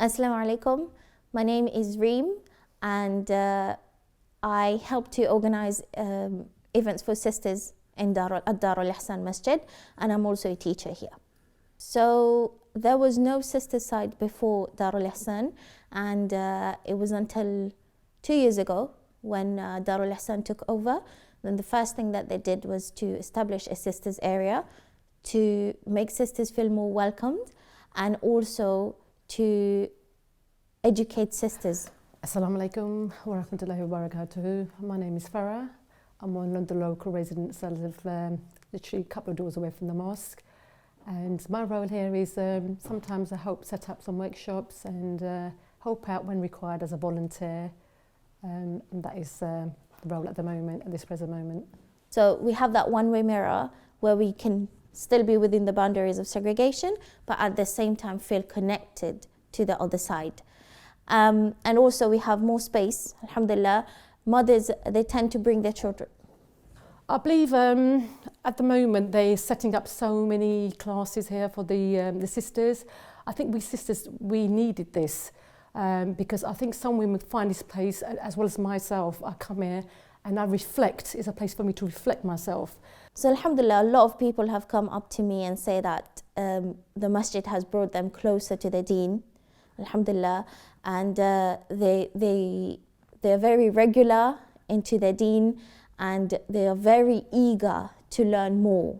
Assalamu alaikum. My name is Reem, and I help to organize events for sisters in Darul Ihsaan Masjid, and I'm also a teacher here. So there was no sister side before Darul Ihsaan, and it was until 2 years ago when Darul Ihsaan took over. Then the first thing that they did was to establish a sisters area to make sisters feel more welcomed, and also to educate sisters. Assalamu alaikum wa rahmatullahi wa barakatuhu. My name is Farah. I'm one of the local residents. I live literally a couple of doors away from the mosque. And my role here is sometimes I help set up some workshops and help out when required as a volunteer. And that is the role at the moment, at this present moment. So we have that one-way mirror where we can still be within the boundaries of segregation, but at the same time feel connected to the other side. And also we have more space, alhamdulillah. Mothers, they tend to bring their children. I believe at the moment they're setting up so many classes here for the sisters. I think we sisters, we needed this because I think some women find this place, as well as myself, I come here and I reflect. It's a place for me to reflect myself. So alhamdulillah, a lot of people have come up to me and say that the masjid has brought them closer to the deen, alhamdulillah, and they're very regular into their deen, and they are very eager to learn more,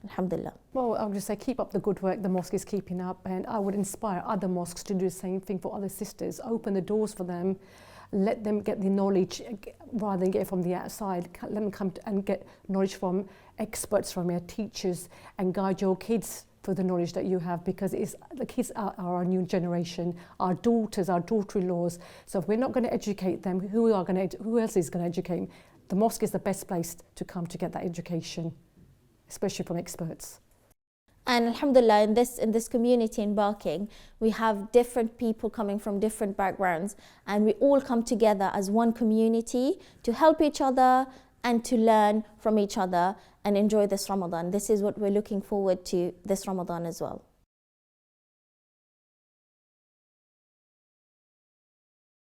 alhamdulillah. Well, I would just say keep up the good work the mosque is keeping up, and I would inspire other mosques to do the same thing for other sisters. Open the doors for them. Let them get the knowledge rather than get it from the outside. Let them come and get knowledge from experts, from your teachers, and guide your kids through the knowledge that you have, because the kids are our new generation, our daughters, our daughter-in-laws. So if we're not going to educate them, who else is going to educate them? The mosque is the best place to come to get that education, especially from experts. And alhamdulillah, in this community in Barking, we have different people coming from different backgrounds, and we all come together as one community to help each other and to learn from each other and enjoy this Ramadan. This is what we're looking forward to this Ramadan as well.